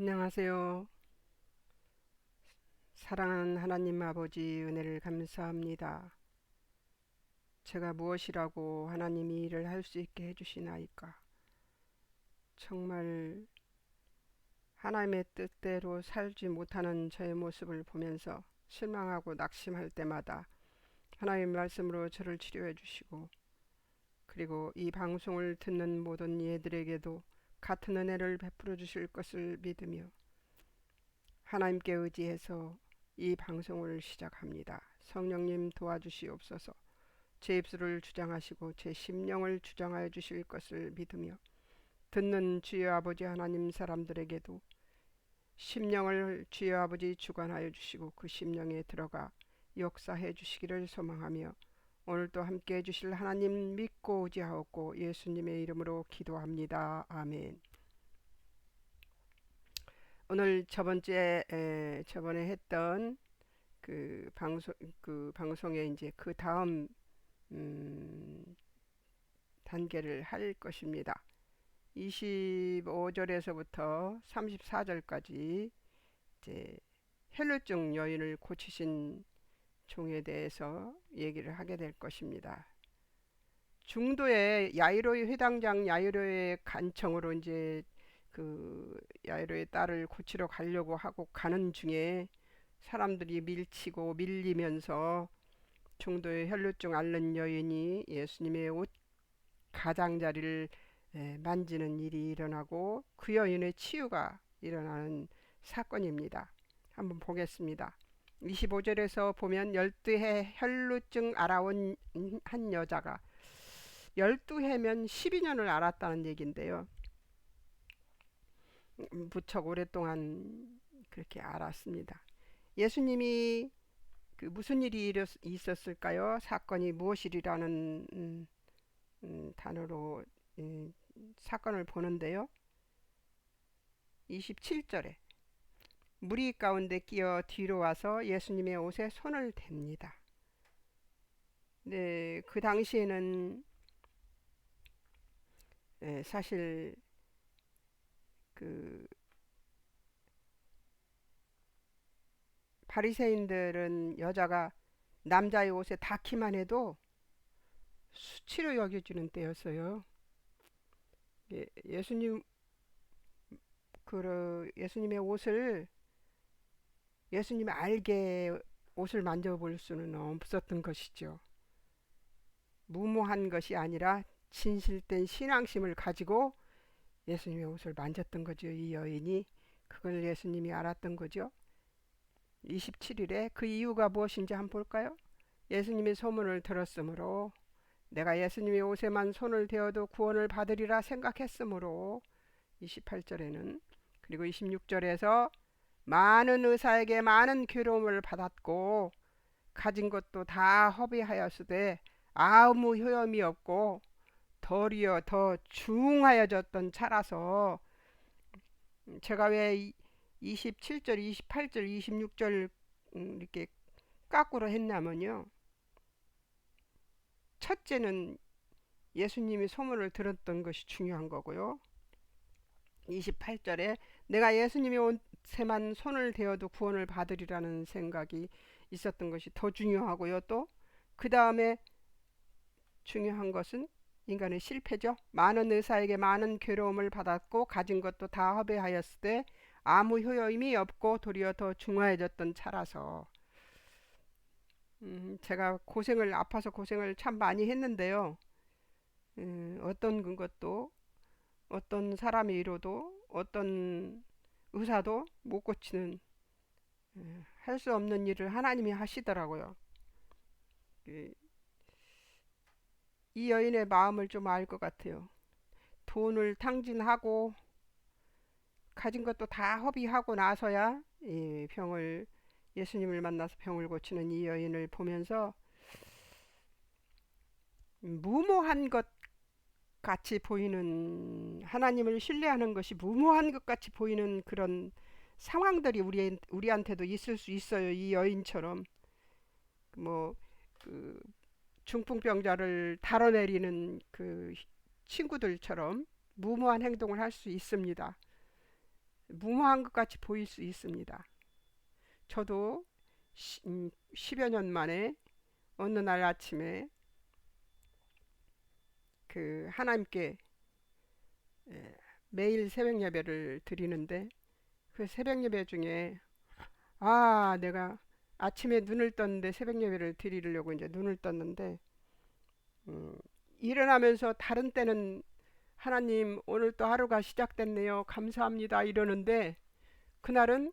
안녕하세요. 사랑하는 하나님 아버지 은혜를 감사합니다. 제가 무엇이라고 하나님이 일을 할 수 있게 해주시나이까. 정말 하나님의 뜻대로 살지 못하는 저의 모습을 보면서 실망하고 낙심할 때마다 하나님 말씀으로 저를 치료해 주시고, 그리고 이 방송을 듣는 모든 이들에게도 같은 은혜를 베풀어 주실 것을 믿으며 하나님께 의지해서 이 방송을 시작합니다. 성령님 도와주시옵소서. 제 입술을 주장하시고 제 심령을 주장하여 주실 것을 믿으며 듣는 주여 아버지 하나님 사람들에게도 심령을 주여 아버지 주관하여 주시고 그 심령에 들어가 역사해 주시기를 소망하며 오늘도 함께 해주실 하나님 믿고 의지하옵고 예수님의 이름으로 기도합니다. 아멘. 오늘 저번에 했던 그 방송에 이제 그 다음 음, 단계를 할 것입니다. 25절에서부터 34절까지 이제 혈루증 여인을 고치신 종에 대해서 얘기를 하게 될 것입니다. 중도의 야이로의 회당장 야이로의 간청으로 이제 그 야이로의 딸을 고치러 가려고 하고 가는 중에 사람들이 밀치고 밀리면서 중도의 혈루증 앓는 여인이 예수님의 옷 가장자리를 만지는 일이 일어나고 그 여인의 치유가 일어나는 사건입니다. 한번 보겠습니다. 25절에서 보면 12해 혈루증 알아온 한 여자가 12해면 12년을 앓았다는 얘기인데요. 무척 오랫동안 그렇게 앓았습니다. 예수님이 무슨 일이 있었을까요? 사건이 무엇이라는 단어로 사건을 보는데요. 27절에 무리 가운데 끼어 뒤로 와서 예수님의 옷에 손을 댑니다. 네, 그 당시에는 사실 그 바리새인들은 여자가 남자의 옷에 닿기만 해도 수치로 여겨지는 때였어요. 예수님 예수님의 옷을 예수님 알게 옷을 만져볼 수는 없었던 것이죠. 무모한 것이 아니라 진실된 신앙심을 가지고 예수님의 옷을 만졌던 거죠. 이 여인이 그걸 예수님이 알았던 거죠. 27일에 그 이유가 무엇인지 한번 볼까요? 예수님의 소문을 들었으므로 내가 예수님의 옷에만 손을 대어도 구원을 받으리라 생각했으므로 28절에는 그리고 26절에서 많은 의사에게 많은 괴로움을 받았고 가진 것도 다 허비하였으되 아무 효험이 없고 도리어 더 중하여졌던 차라서 제가 왜 27절, 28절, 26절 이렇게 까꾸로 했냐면요. 첫째는 예수님이 소문을 들었던 것이 중요한 거고요. 28절에 내가 예수님의 옷에만 손을 대어도 구원을 받으리라는 생각이 있었던 것이 더 중요하고요. 또 그 다음에 중요한 것은 인간의 실패죠. 많은 의사에게 많은 괴로움을 받았고 가진 것도 다 허비하였을 때 아무 효용이 없고 도리어 더 중화해졌던 차라서 제가 아파서 고생을 참 많이 했는데요. 어떤 것도 어떤 사람의 이로도 어떤 의사도 못 고치는 할 수 없는 일을 하나님이 하시더라고요. 이 여인의 마음을 좀 알 것 같아요. 돈을 탕진하고 가진 것도 다 허비하고 나서야 이 병을 예수님을 만나서 병을 고치는 이 여인을 보면서 무모한 것 같이 보이는 하나님을 신뢰하는 것이 무모한 것 같이 보이는 그런 상황들이 우리한테도 있을 수 있어요. 이 여인처럼 뭐그 중풍병자를 달아내리는 그 친구들처럼 무모한 행동을 할 수 있습니다. 무모한 것 같이 보일 수 있습니다. 저도 10여 년 만에 어느 날 아침에 그 하나님께 매일 새벽 예배를 드리는데 그 새벽 예배 중에 내가 아침에 눈을 떴는데 새벽 예배를 드리려고 이제 눈을 떴는데 음, 일어나면서 다른 때는 하나님 오늘 또 하루가 시작됐네요. 감사합니다. 이러는데 그날은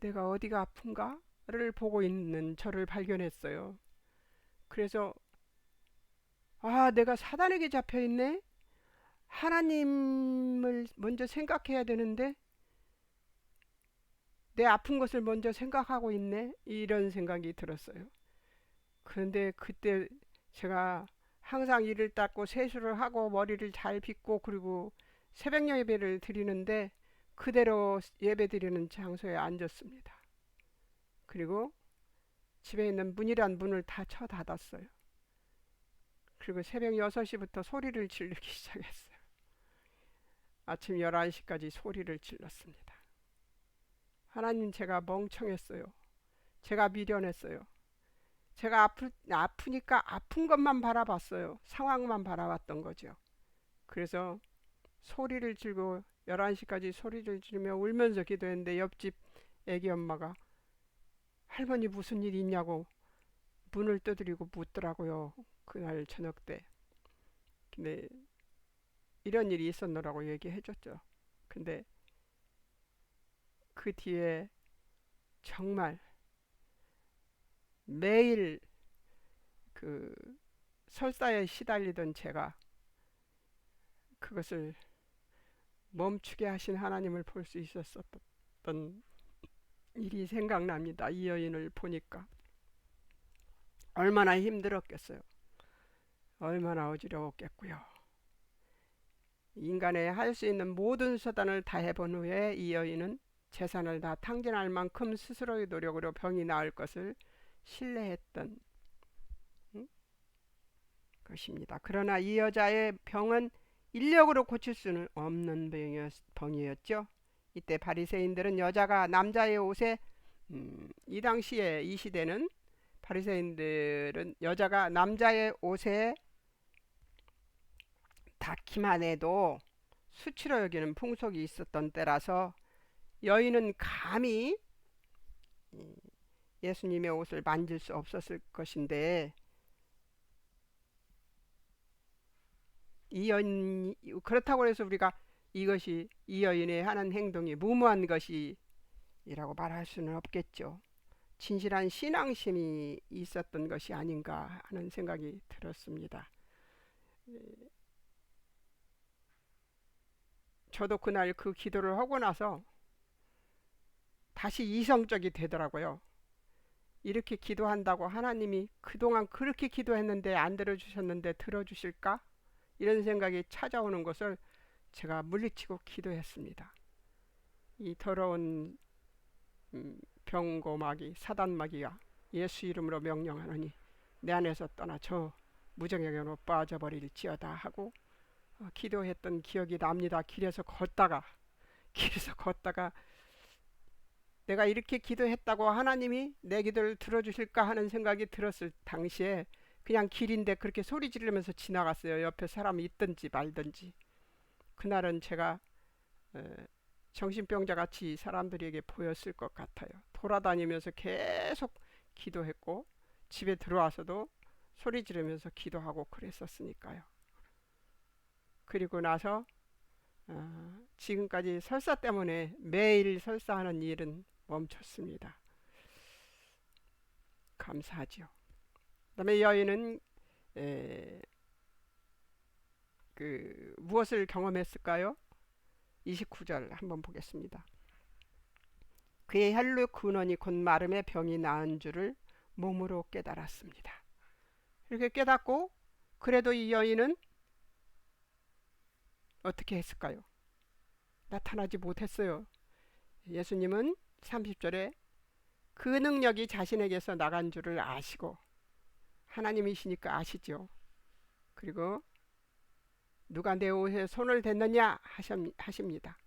내가 어디가 아픈가를 보고 있는 저를 발견했어요. 그래서 내가 사단에게 잡혀 있네. 하나님을 먼저 생각해야 되는데 내 아픈 것을 먼저 생각하고 있네. 이런 생각이 들었어요. 그런데 그때 제가 항상 이를 닦고 세수를 하고 머리를 잘 빗고 그리고 새벽 예배를 드리는데 그대로 예배 드리는 장소에 앉았습니다. 그리고 집에 있는 문이란 문을 다 쳐 닫았어요. 그리고 새벽 6시부터 소리를 지르기 시작했어요. 아침 11시까지 소리를 질렀습니다. 하나님, 제가 멍청했어요. 제가 미련했어요. 제가 아프니까 아픈 것만 바라봤어요. 상황만 바라봤던 거죠. 그래서 소리를 지르고 11시까지 소리를 지르며 울면서 기도했는데 옆집 애기 엄마가 할머니 무슨 일 있냐고 문을 두드리고 묻더라고요. 그날 저녁 때. 근데 이런 일이 있었노라고 얘기해 줬죠. 근데 그 뒤에 정말 매일 그 설사에 시달리던 제가 그것을 멈추게 하신 하나님을 볼 수 있었던 일이 생각납니다. 이 여인을 보니까 얼마나 힘들었겠어요. 얼마나 어지러웠겠고요. 인간의 할 수 있는 모든 수단을 다 해본 후에 이 여인은 재산을 다 탕진할 만큼 스스로의 노력으로 병이 나을 것을 신뢰했던 것입니다. 그러나 이 여자의 병은 인력으로 고칠 수는 없는 병이었죠. 이때 바리새인들은 여자가 남자의 옷에 이 당시에 이 시대는 바리새인들은 여자가 남자의 옷에 닿기만 해도 수치로 여기는 풍속이 있었던 때라서 여인은 감히 예수님의 옷을 만질 수 없었을 것인데 이 여인 그렇다고 해서 우리가 이것이 이 여인의 하는 행동이 무모한 것이라고 말할 수는 없겠죠. 진실한 신앙심이 있었던 것이 아닌가 하는 생각이 들었습니다. 저도 그날 그 기도를 하고 나서 다시 이성적이 되더라고요. 이렇게 기도한다고 하나님이 그동안 그렇게 기도했는데 안 들어주셨는데 들어주실까? 이런 생각이 찾아오는 것을 제가 물리치고 기도했습니다. 이 더러운 병고마귀 사단마귀가 예수 이름으로 명령하노니 내 안에서 떠나 저 무정에게로 빠져버릴지어다 하고 기도했던 기억이 납니다. 길에서 걷다가 내가 이렇게 기도했다고 하나님이 내 기도를 들어주실까 하는 생각이 들었을 당시에 그냥 길인데 그렇게 소리 지르면서 지나갔어요. 옆에 사람이 있든지 말든지. 그날은 제가 정신병자같이 사람들에게 보였을 것 같아요. 돌아다니면서 계속 기도했고 집에 들어와서도 소리 지르면서 기도하고 그랬었으니까요. 그리고 나서 지금까지 설사 때문에 매일 설사하는 일은 멈췄습니다. 감사하죠. 그다음에 여인은 무엇을 경험했을까요? 29절 한번 보겠습니다. 그의 혈루 근원이 곧 마름의 병이 나은 줄을 몸으로 깨달았습니다. 이렇게 깨닫고 그래도 이 여인은 어떻게 했을까요? 나타나지 못했어요. 예수님은 30절에 그 능력이 자신에게서 나간 줄을 아시고 하나님이시니까 아시죠. 그리고 누가 내 옷에 손을 댔느냐 하십니다.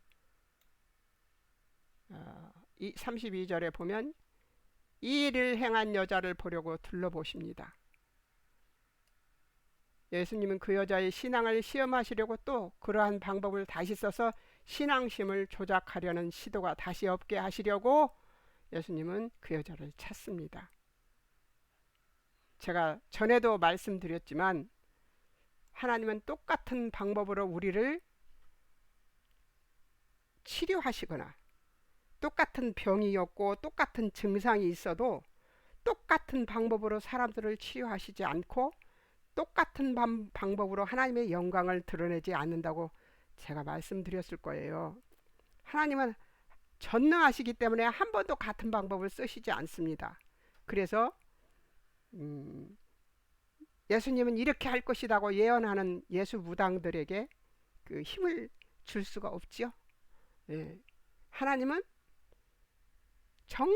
이 32절에 보면 이 일을 행한 여자를 보려고 둘러보십니다. 예수님은 그 여자의 신앙을 시험하시려고 또 그러한 방법을 다시 써서 신앙심을 조작하려는 시도가 다시 없게 하시려고 예수님은 그 여자를 찾습니다. 제가 전에도 말씀드렸지만 하나님은 똑같은 방법으로 우리를 치료하시거나 똑같은 병이 없고 똑같은 증상이 있어도 똑같은 방법으로 사람들을 치유하시지 않고 똑같은 방법으로 하나님의 영광을 드러내지 않는다고 제가 말씀드렸을 거예요. 하나님은 전능하시기 때문에 한 번도 같은 방법을 쓰시지 않습니다. 그래서 예수님은 이렇게 할 것이라고 예언하는 예수 무당들에게 그 힘을 줄 수가 없죠. 예. 하나님은 정말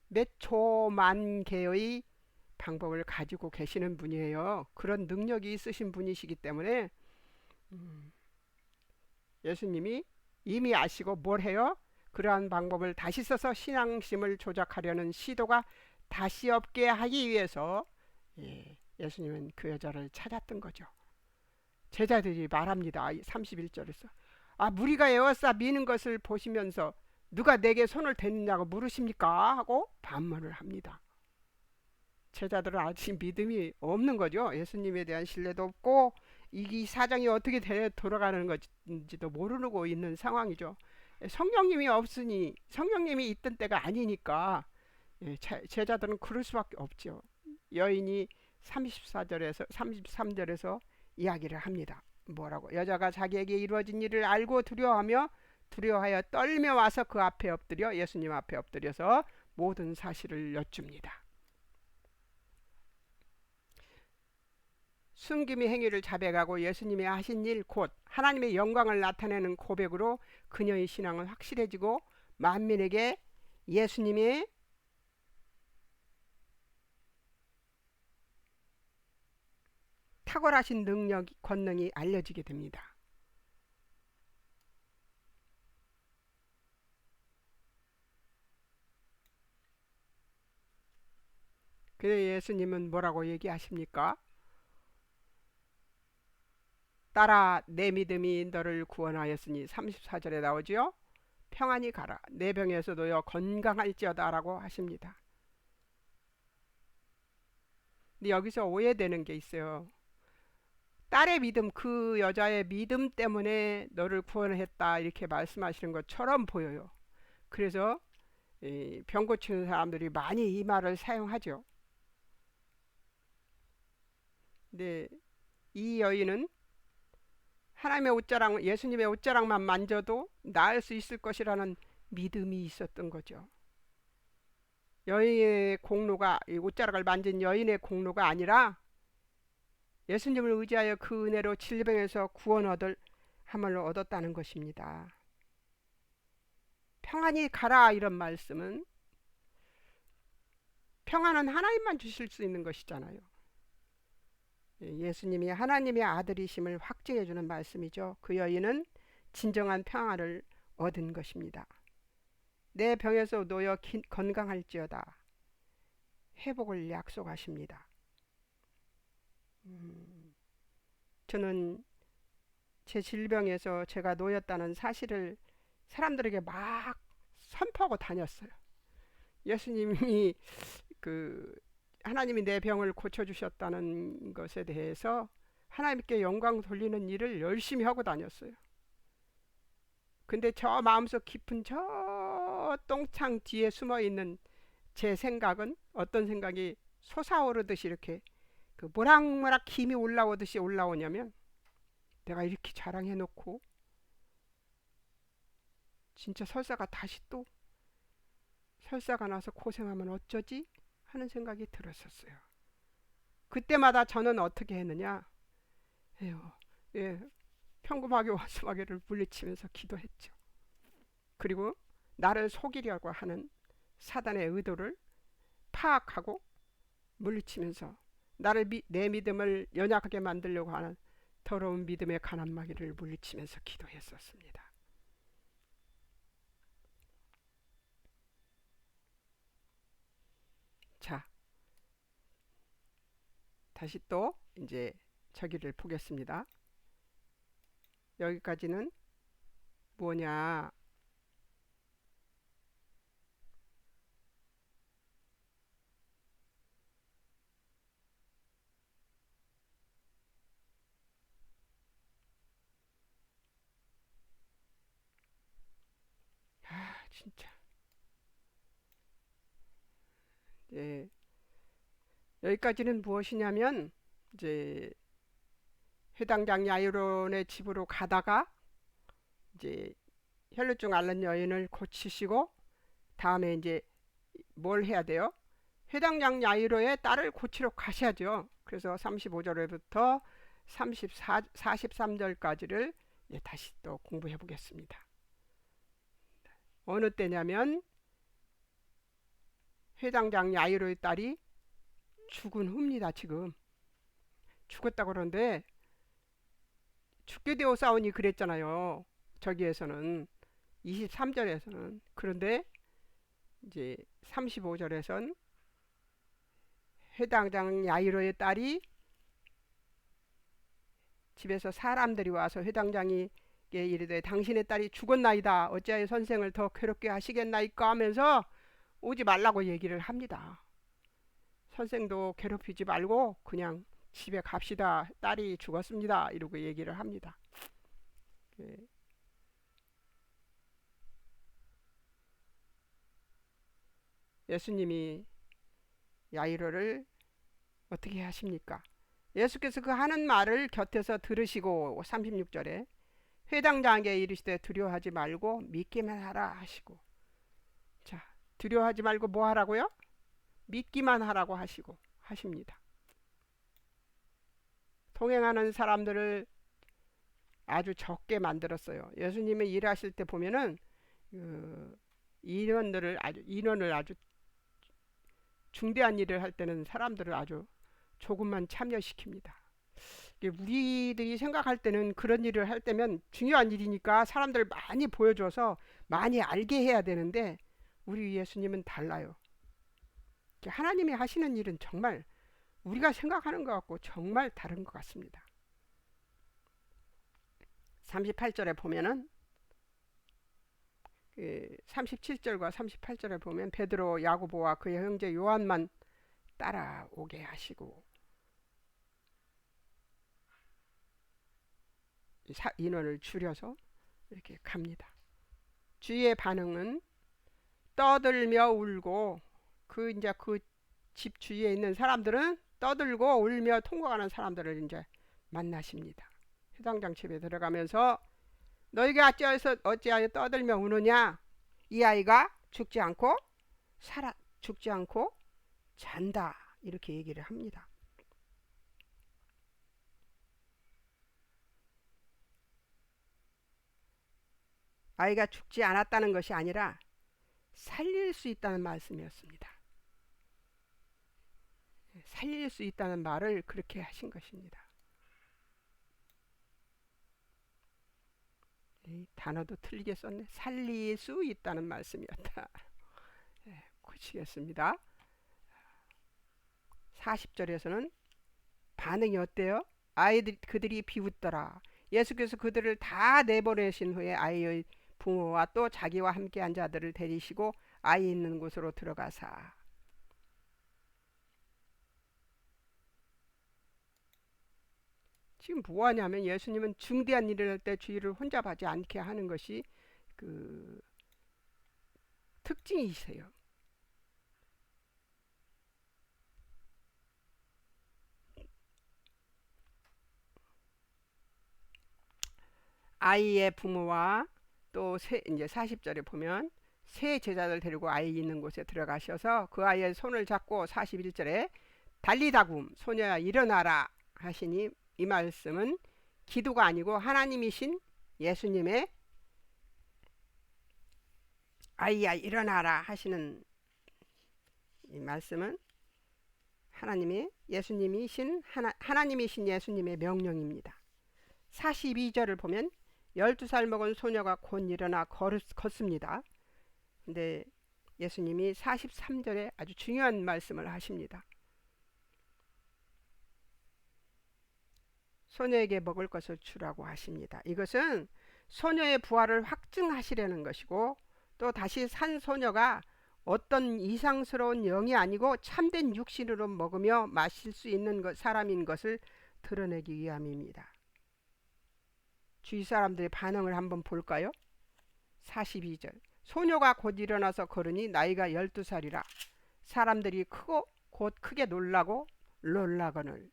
몇 초만 개의 방법을 가지고 계시는 분이에요. 그런 능력이 있으신 분이시기 때문에 예수님이 이미 아시고 뭘 해요? 그러한 방법을 다시 써서 신앙심을 조작하려는 시도가 다시 없게 하기 위해서 예수님은 그 여자를 찾았던 거죠. 제자들이 말합니다. 31절에서 무리가 에워싸 미는 것을 보시면서 누가 내게 손을 대느냐고 물으십니까? 하고 반문을 합니다. 제자들은 아직 믿음이 없는 거죠. 예수님에 대한 신뢰도 없고 이 사정이 어떻게 돌아가는 건지도 모르고 있는 상황이죠. 성령님이 없으니 성령님이 있던 때가 아니니까 제자들은 그럴 수밖에 없죠. 여인이 34절에서 33절에서 이야기를 합니다. 뭐라고? 여자가 자기에게 이루어진 일을 알고 두려워하여 떨며 와서 그 앞에 엎드려 예수님 앞에 엎드려서 모든 사실을 여쭙니다. 숨김의 행위를 자백하고 예수님이 하신 일 곧 하나님의 영광을 나타내는 고백으로 그녀의 신앙은 확실해지고 만민에게 예수님의 탁월하신 권능이 알려지게 됩니다. 그래 예수님은 뭐라고 얘기하십니까? 딸아 내 믿음이 너를 구원하였으니 34절에 나오지요. 평안히 가라 내 병에서 놓여 건강할지어다 라고 하십니다. 근데 여기서 오해되는 게 있어요. 딸의 믿음, 그 여자의 믿음 때문에 너를 구원했다 이렇게 말씀하시는 것처럼 보여요. 그래서 병 고치는 사람들이 많이 이 말을 사용하죠. 근데 이 여인은 하나님의 옷자락, 예수님의 옷자락만 만져도 나을 수 있을 것이라는 믿음이 있었던 거죠. 여인의 공로가, 이 옷자락을 만진 여인의 공로가 아니라 예수님을 의지하여 그 은혜로 질병에서 구원함을 얻었다는 것입니다. 평안히 가라 이런 말씀은 평안은 하나님만 주실 수 있는 것이잖아요. 예수님이 하나님의 아들이심을 확증해 주는 말씀이죠. 그 여인은 진정한 평안을 얻은 것입니다. 내 병에서 놓여 건강할지어다. 회복을 약속하십니다. 저는 제 질병에서 제가 놓였다는 사실을 사람들에게 막 선포하고 다녔어요. 예수님이 하나님이 내 병을 고쳐주셨다는 것에 대해서 하나님께 영광 돌리는 일을 열심히 하고 다녔어요. 근데 저 마음속 깊은 저 똥창 뒤에 숨어있는 제 생각은 어떤 생각이 솟아오르듯이 이렇게 모락모락 힘이 올라오듯이 올라오냐면 내가 이렇게 자랑해놓고 진짜 설사가 다시 또 설사가 나서 고생하면 어쩌지? 하는 생각이 들었었어요. 그때마다 저는 어떻게 했느냐? 평범하게 와스마게를 물리치면서 기도했죠. 그리고 나를 속이려고 하는 사단의 의도를 파악하고 물리치면서 내 믿음을 연약하게 만들려고 하는 더러운 믿음의 가난마귀를 물리치면서 기도했었습니다. 자, 다시 또 이제 저기를 보겠습니다. 여기까지는 뭐냐? 진짜. 예, 여기까지는 무엇이냐면 이제 해당장 야유론의 집으로 가다가 이제 혈루증 앓는 여인을 고치시고 다음에 이제 뭘 해야 돼요? 해당장 야이로의 딸을 고치러 가셔야죠. 그래서 35절부터 43절까지를 다시 또 공부해 보겠습니다. 어느 때냐면 해당장 야이로의 딸이 죽은 후입니다. 지금 죽었다고 그러는데 죽게 되어 싸우니 그랬잖아요. 저기에서는 23절에서는. 그런데 이제 35절에선 해당장 야이로의 딸이 집에서 사람들이 와서 회당장에게 이르되 당신의 딸이 죽었나이다. 어찌하여 선생을 더 괴롭게 하시겠나이까 하면서 오지 말라고 얘기를 합니다. 선생도 괴롭히지 말고 그냥 집에 갑시다. 딸이 죽었습니다. 이러고 얘기를 합니다. 예수님이 야이로를 어떻게 하십니까? 예수께서 그 하는 말을 곁에서 들으시고 36절에 회당장에게 이르시되 두려워하지 말고 믿기만 하라 하시고, 자, 두려워하지 말고 뭐 하라고요? 믿기만 하라고 하십니다. 동행하는 사람들을 아주 적게 만들었어요. 예수님이 일하실 때 보면은 인원을 아주 중대한 일을 할 때는 사람들을 아주 조금만 참여시킵니다. 우리들이 생각할 때는 그런 일을 할 때면 중요한 일이니까 사람들 많이 보여줘서 많이 알게 해야 되는데 우리 예수님은 달라요. 하나님이 하시는 일은 정말 우리가 생각하는 것 같고 정말 다른 것 같습니다. 38절에 보면은 37절과 38절에 보면 베드로, 야고보와 그의 형제 요한만 따라오게 하시고 인원을 줄여서 이렇게 갑니다. 주위의 반응은 떠들며 울고 그 집 주위에 있는 사람들은 떠들고 울며 통곡하는 사람들을 이제 만나십니다. 회당장 집에 들어가면서 너희가 어찌하여 떠들며 우느냐? 이 아이가 죽지 않고 잔다. 이렇게 얘기를 합니다. 아이가 죽지 않았다는 것이 아니라 살릴 수 있다는 말씀이었습니다. 살릴 수 있다는 말을 그렇게 하신 것입니다. 이 단어도 틀리게 썼네. 살릴 수 있다는 말씀이었다. 고치겠습니다. 40절에서는 반응이 어때요? 그들이 비웃더라. 예수께서 그들을 다 내보내신 후에 아이의 부모와 또 자기와 함께한 자들을 데리시고 아이 있는 곳으로 들어가사. 지금 뭐하냐면 예수님은 중대한 일을 할 때 주의를 혼자 받지 않게 하는 것이 그 특징이세요. 아이의 부모와 또 이제 40절에 보면 세 제자들 데리고 아이 있는 곳에 들어가셔서 그 아이의 손을 잡고 41절에 달리다굼 소녀야 일어나라 하시니 이 말씀은 기도가 아니고 하나님이신 예수님의 아이야 일어나라 하시는 이 말씀은 하나님이신 예수님의 명령입니다. 42절을 보면 12살 먹은 소녀가 곧 일어나 걷습니다. 근데 예수님이 43절에 아주 중요한 말씀을 하십니다. 소녀에게 먹을 것을 주라고 하십니다. 이것은 소녀의 부활을 확증하시려는 것이고, 또 다시 산 소녀가 어떤 이상스러운 영이 아니고 참된 육신으로 먹으며 마실 수 있는 사람인 것을 드러내기 위함입니다. 주위 사람들의 반응을 한번 볼까요? 42절. 소녀가 곧 일어나서 걸으니 나이가 12살이라 사람들이 크고 곧 크게 놀라거늘.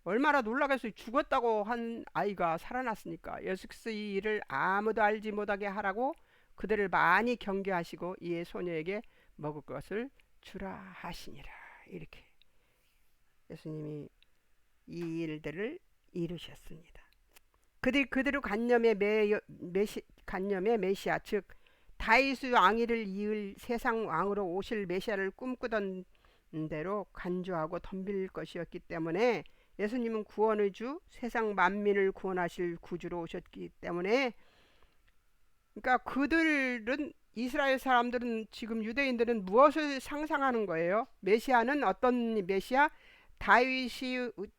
얼마나 놀라겠어요. 죽었다고 한 아이가 살아났으니까. 예수 그리스도의 일을 아무도 알지 못하게 하라고 그들을 많이 경계하시고 이에 소녀에게 먹을 것을 주라 하시니라. 이렇게 예수님이 이 일들을 이루셨습니다. 그대로 간념의 메시아, 즉 다윗의 왕위를 이을 세상 왕으로 오실 메시아를 꿈꾸던 대로 간주하고 덤빌 것이었기 때문에, 예수님은 구원의 주, 세상 만민을 구원하실 구주로 오셨기 때문에, 그러니까 그들은, 이스라엘 사람들은, 지금 유대인들은 무엇을 상상하는 거예요? 메시아는 어떤 메시아?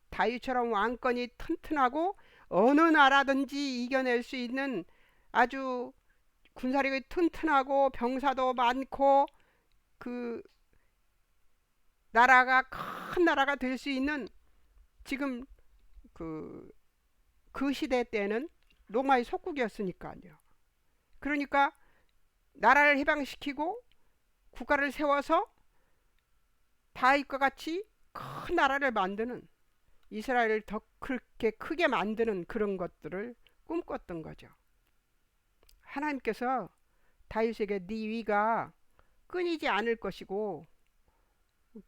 다윗처럼 왕권이 튼튼하고 어느 나라든지 이겨낼 수 있는 아주 군사력이 튼튼하고 병사도 많고 그 나라가 큰 나라가 될 수 있는, 지금 그 시대 때는 로마의 속국이었으니까요. 그러니까 나라를 해방시키고 국가를 세워서 다윗과 같이 큰 나라를 만드는, 이스라엘을 더 그렇게 크게 만드는 그런 것들을 꿈꿨던 거죠. 하나님께서 다윗에게 네 위가 끊이지 않을 것이고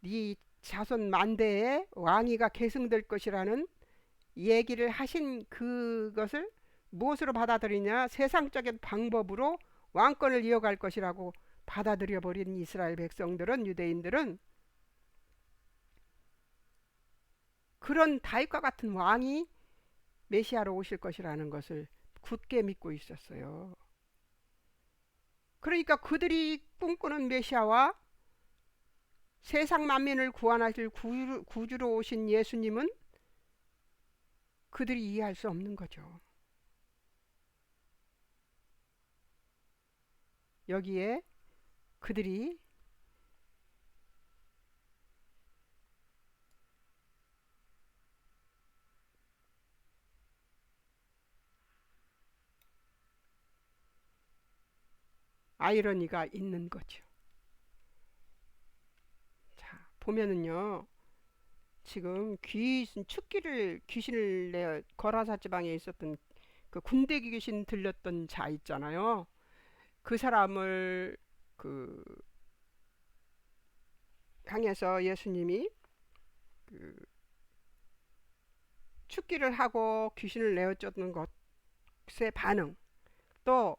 네 자손 만대에 왕위가 계승될 것이라는 얘기를 하신 그것을 무엇으로 받아들이냐? 세상적인 방법으로 왕권을 이어갈 것이라고 받아들여 버린 이스라엘 백성들은, 유대인들은 그런 다윗과 같은 왕이 메시아로 오실 것이라는 것을 굳게 믿고 있었어요. 그러니까 그들이 꿈꾸는 메시아와 세상 만민을 구원하실 구주로 오신 예수님은 그들이 이해할 수 없는 거죠. 여기에 그들이 아이러니가 있는 거죠. 자, 보면은요, 지금 귀신을 내 거라사 지방에 있었던 그 군대 귀신 들렸던 자 있잖아요. 그 사람을 향해서 예수님이 축기를 하고 귀신을 내어쫓는 것의 반응, 또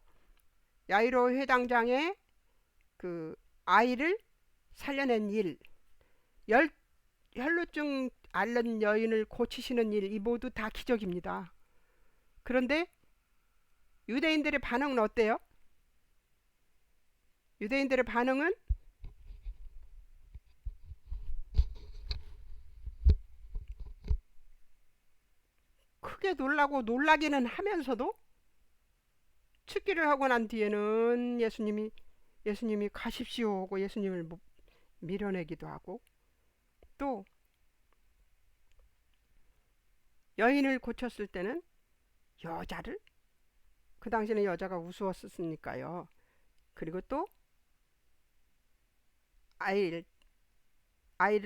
야이로 회당장의 아이를 살려낸 일, 혈루증 앓는 여인을 고치시는 일, 이 모두 다 기적입니다. 그런데 유대인들의 반응은 어때요? 유대인들의 반응은 크게 놀라기는 하면서도, 축기를 하고 난 뒤에는 예수님이 가십시오 하고 예수님을 밀어내기도 하고, 또 여인을 고쳤을 때는 여자를, 그 당시에는 여자가 우스웠으니까요. 그리고 또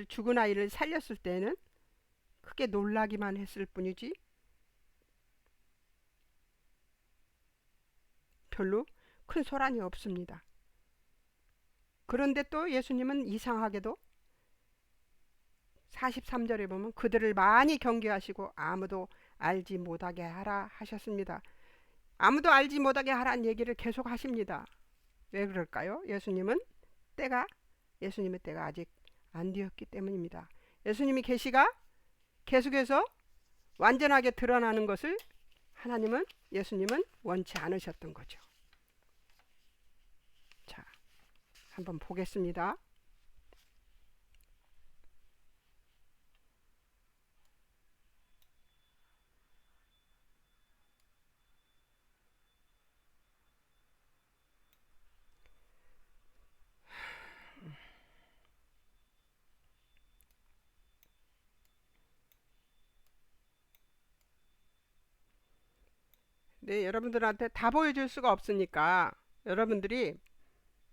죽은 아이를 살렸을 때는 크게 놀라기만 했을 뿐이지 별로 큰 소란이 없습니다. 그런데 또 예수님은 이상하게도 43절에 보면 그들을 많이 경계하시고 아무도 알지 못하게 하라 하셨습니다. 아무도 알지 못하게 하라는 얘기를 계속 하십니다. 왜 그럴까요? 예수님의 때가 아직 안 되었기 때문입니다. 예수님이 계시가 계속해서 완전하게 드러나는 것을 예수님은 원치 않으셨던 거죠. 자, 한번 보겠습니다. 네, 여러분들한테 다 보여줄 수가 없으니까 여러분들이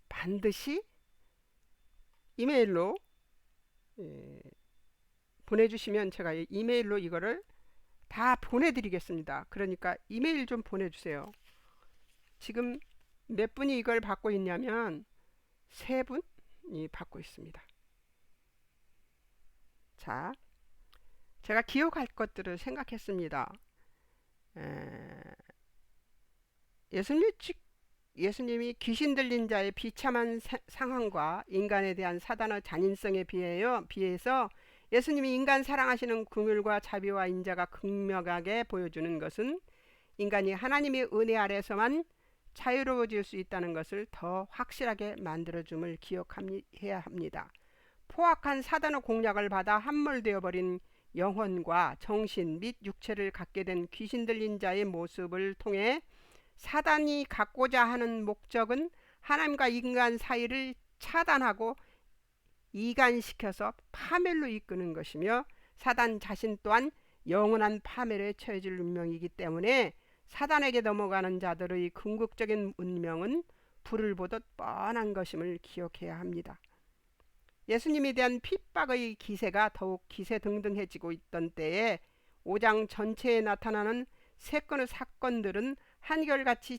반드시 이메일로 예, 보내주시면 제가 이메일로 이거를 다 보내드리겠습니다. 그러니까 이메일 좀 보내주세요. 지금 몇 분이 이걸 받고 있냐면 3분이 받고 있습니다. 자, 제가 기억할 것들을 생각했습니다. 예수님이 귀신 들린 자의 비참한 상황과 인간에 대한 사단의 잔인성에 비해서 예수님이 인간 사랑하시는 긍휼과 자비와 인자가 극명하게 보여주는 것은 인간이 하나님의 은혜 아래서만 자유로워질 수 있다는 것을 더 확실하게 만들어줌을 기억해야 합니다. 포악한 사단의 공략을 받아 함몰되어 버린 영혼과 정신 및 육체를 갖게 된 귀신 들린 자의 모습을 통해 사단이 갖고자 하는 목적은 하나님과 인간 사이를 차단하고 이간시켜서 파멸로 이끄는 것이며 사단 자신 또한 영원한 파멸에 처해질 운명이기 때문에 사단에게 넘어가는 자들의 궁극적인 운명은 불을 보듯 뻔한 것임을 기억해야 합니다. 예수님에 대한 핍박의 기세가 더욱 기세등등해지고 있던 때에 5장 전체에 나타나는 3건의 사건들은 한결같이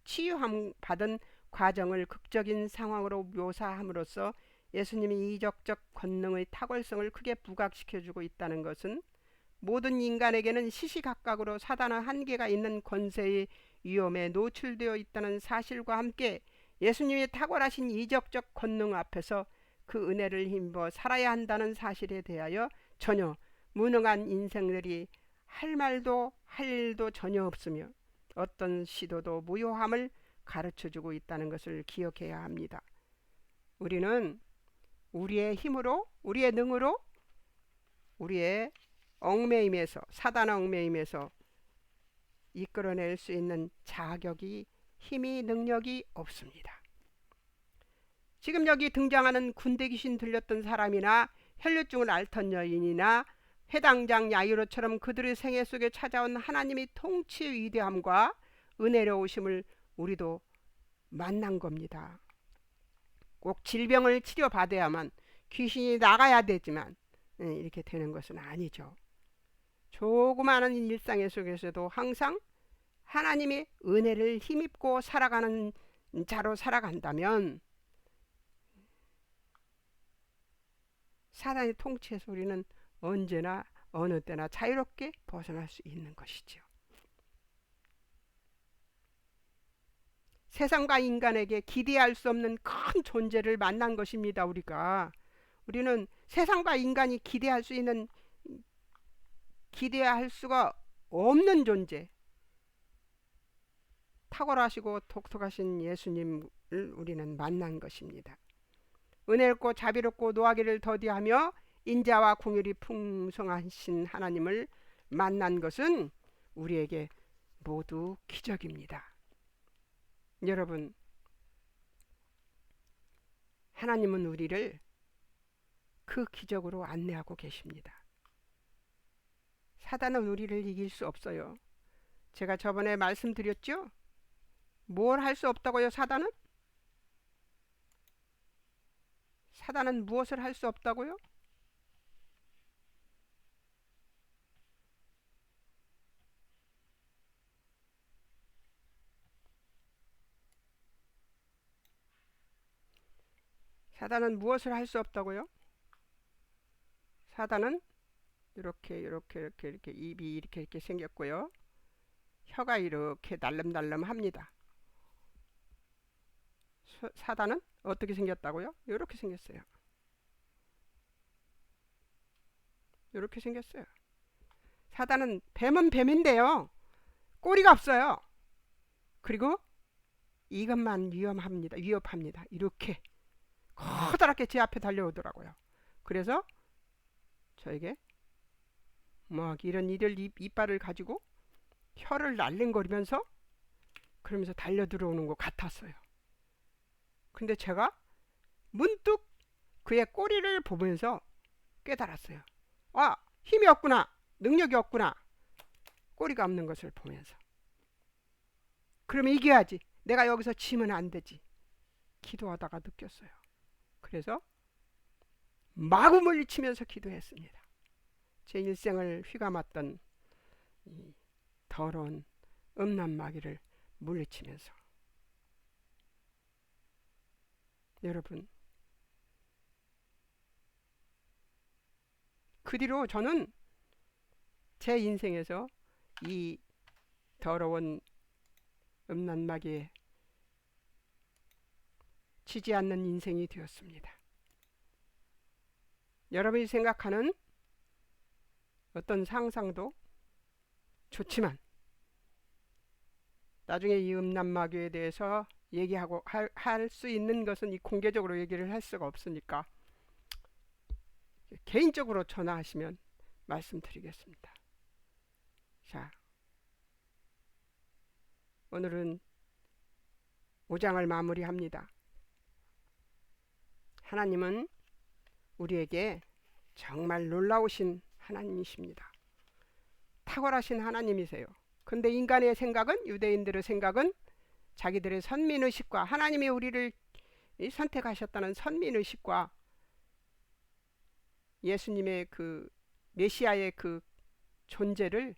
치유받은 과정을 극적인 상황으로 묘사함으로써 예수님이 이적적 권능의 탁월성을 크게 부각시켜주고 있다는 것은 모든 인간에게는 시시각각으로 사단의 한계가 있는 권세의 위험에 노출되어 있다는 사실과 함께 예수님의 탁월하신 이적적 권능 앞에서 그 은혜를 힘입어 살아야 한다는 사실에 대하여 전혀 무능한 인생들이 할 말도 할 일도 전혀 없으며 어떤 시도도 무효함을 가르쳐주고 있다는 것을 기억해야 합니다. 우리는 우리의 힘으로, 우리의 능으로, 우리의 얽매임에서, 사단의 얽매임에서 이끌어낼 수 있는 자격이, 힘이, 능력이 없습니다. 지금 여기 등장하는 군대 귀신 들렸던 사람이나 혈류증을 앓던 여인이나 회당장 야이로처럼 그들의 생애 속에 찾아온 하나님의 통치의 위대함과 은혜로우심을 우리도 만난 겁니다. 꼭 질병을 치료받아야만 귀신이 나가야 되지만 이렇게 되는 것은 아니죠. 조그마한 일상 속에서도 항상 하나님의 은혜를 힘입고 살아가는 자로 살아간다면 사단의 통치에서 우리는 언제나 어느 때나 자유롭게 벗어날 수 있는 것이죠. 세상과 인간에게 기대할 수 없는 큰 존재를 만난 것입니다. 우리는 세상과 인간이 기대할 수가 없는 존재, 탁월하시고 독특하신 예수님을 우리는 만난 것입니다. 은혜롭고 자비롭고 노하기를 더디하며 인자와 긍휼이 풍성하신 하나님을 만난 것은 우리에게 모두 기적입니다. 여러분, 하나님은 우리를 그 기적으로 안내하고 계십니다. 사단은 우리를 이길 수 없어요. 제가 저번에 말씀드렸죠? 뭘 할 수 없다고요, 사단은? 사단은 무엇을 할 수 없다고요? 사단은 무엇을 할 수 없다고요? 사단은 이렇게 입이 이렇게 생겼고요. 혀가 이렇게 날름날름 합니다. 사단은 어떻게 생겼다고요? 이렇게 생겼어요. 이렇게 생겼어요. 사단은 뱀은 뱀인데요. 꼬리가 없어요. 그리고 이것만 위협합니다. 이렇게 커다랗게 제 앞에 달려오더라고요. 그래서 저에게 막 이런 이빨을 가지고 혀를 날랭거리면서 그러면서 달려 들어오는 것 같았어요. 근데 제가 문득 그의 꼬리를 보면서 깨달았어요. 아, 힘이 없구나. 능력이 없구나. 꼬리가 없는 것을 보면서. 그러면 이겨야지. 내가 여기서 지면 안 되지. 기도하다가 느꼈어요. 그래서 마구 물리치면서 기도했습니다. 제 일생을 휘감았던 이 더러운 음란마귀를 물리치면서. 여러분, 그 뒤로 저는 제 인생에서 이 더러운 음란마귀에 지지 않는 인생이 되었습니다. 여러분이 생각하는 어떤 상상도 좋지만 나중에 이 음란마귀에 대해서 얘기하고 할 수 있는 것은 이 공개적으로 얘기를 할 수가 없으니까 개인적으로 전화하시면 말씀드리겠습니다. 자, 오늘은 5장을 마무리합니다. 하나님은 우리에게 정말 놀라우신 하나님이십니다. 탁월하신 하나님이세요. 근데 인간의 생각은, 유대인들의 생각은 자기들의 선민의식과 하나님이 우리를 선택하셨다는 선민의식과 예수님의 그 메시아의 그 존재를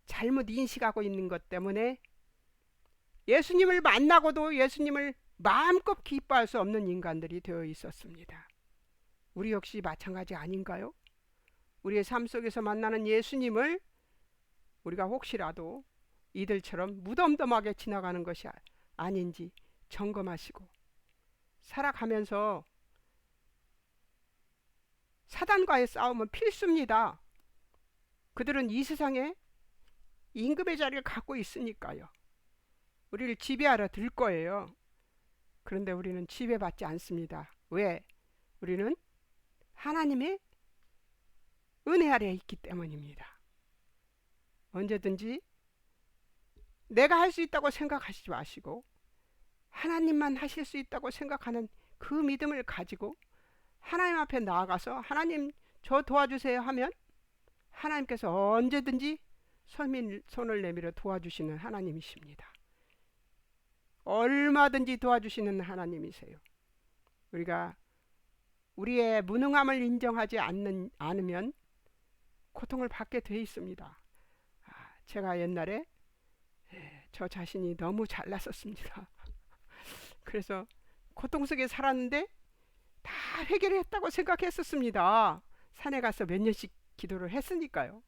잘못 인식하고 있는 것 때문에 예수님을 만나고도 예수님을 마음껏 기뻐할 수 없는 인간들이 되어 있었습니다. 우리 역시 마찬가지 아닌가요? 우리의 삶 속에서 만나는 예수님을 우리가 혹시라도 이들처럼 무덤덤하게 지나가는 것이 아닌지 점검하시고 살아가면서 사단과의 싸움은 필수입니다. 그들은 이 세상에 임금의 자리를 갖고 있으니까요. 우리를 지배하러 들 거예요. 그런데 우리는 지배받지 않습니다. 왜? 우리는 하나님의 은혜 아래에 있기 때문입니다. 언제든지 내가 할 수 있다고 생각하시지 마시고 하나님만 하실 수 있다고 생각하는 그 믿음을 가지고 하나님 앞에 나아가서 하나님 저 도와주세요 하면 하나님께서 언제든지 손을 내밀어 도와주시는 하나님이십니다. 얼마든지 도와주시는 하나님이세요. 우리가 우리의 무능함을 인정하지 않으면 고통을 받게 돼 있습니다. 제가 옛날에 저 자신이 너무 잘났었습니다. 그래서 고통 속에 살았는데 다 해결했다고 생각했었습니다. 산에 가서 몇 년씩 기도를 했으니까요.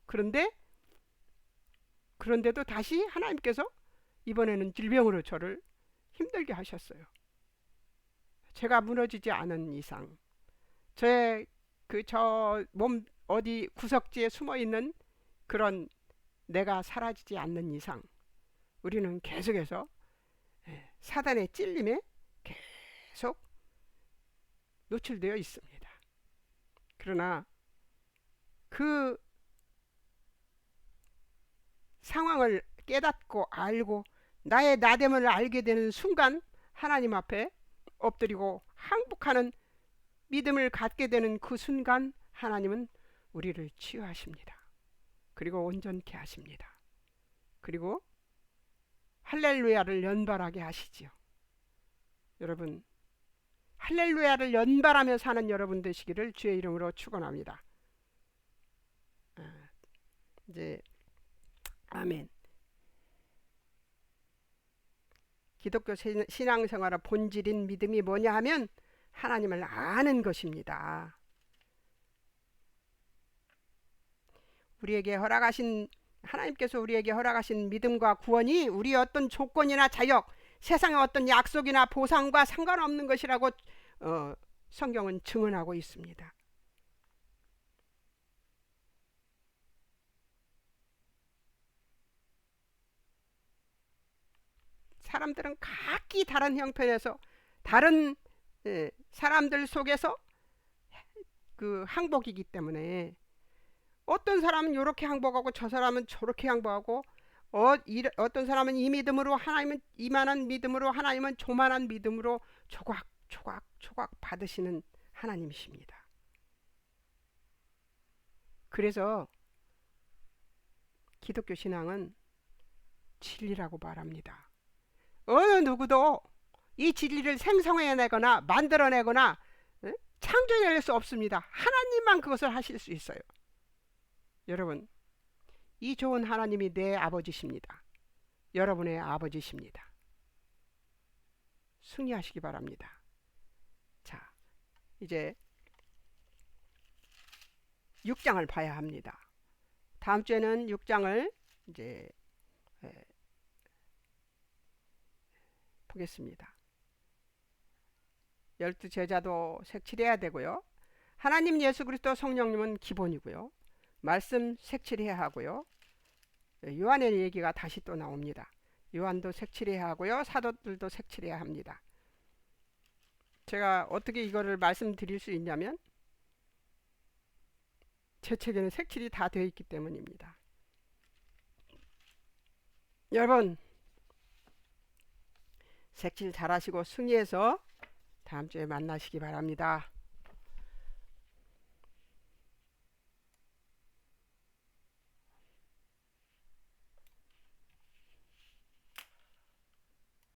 그런데도 다시 하나님께서 이번에는 질병으로 저를 힘들게 하셨어요. 제가 무너지지 않은 이상, 저의 저 몸 어디 구석지에 숨어 있는 그런 내가 사라지지 않는 이상, 우리는 계속해서 사단의 찔림에 계속 노출되어 있습니다. 그러나 그 상황을 깨닫고 알고 나의 나됨을 알게 되는 순간 하나님 앞에 엎드리고 항복하는 믿음을 갖게 되는 그 순간 하나님은 우리를 치유하십니다. 그리고 온전케 하십니다. 그리고 할렐루야를 연발하게 하시지요. 여러분, 할렐루야를 연발하며 사는 여러분 되시기를 주의 이름으로 축원합니다. 이제 아멘. 기독교 신앙생활의 본질인 믿음이 뭐냐 하면 하나님을 아는 것입니다. 하나님께서 우리에게 허락하신 믿음과 구원이 우리의 어떤 조건이나 자격, 세상의 어떤 약속이나 보상과 상관없는 것이라고 성경은 증언하고 있습니다. 사람들은 각기 다른 형편에서 다른 사람들 속에서 그 항복이기 때문에 어떤 사람은 이렇게 항복하고 저 사람은 저렇게 항복하고 어떤 사람은 이 믿음으로 하나님은 이만한 믿음으로 하나님은 조만한 믿음으로 조각 받으시는 하나님이십니다. 그래서 기독교 신앙은 진리라고 말합니다. 어느 누구도 이 진리를 생성해내거나 만들어내거나 창조해낼 수 없습니다. 하나님만 그것을 하실 수 있어요. 여러분, 이 좋은 하나님이 내 아버지십니다. 여러분의 아버지십니다. 승리하시기 바랍니다. 자, 이제 6장을 봐야 합니다. 다음 주에는 6장을 이제 보겠습니다. 12제자도 색칠해야 되고요. 하나님 예수 그리스도 성령님은 기본이고요. 말씀 색칠해야 하고요. 요한의 얘기가 다시 또 나옵니다. 요한도 색칠해야 하고요. 사도들도 색칠해야 합니다. 제가 어떻게 이거를 말씀드릴 수 있냐면 제 책에는 색칠이 다 되어 있기 때문입니다. 여러분, 색칠 잘하시고 승리해서 다음 주에 만나시기 바랍니다.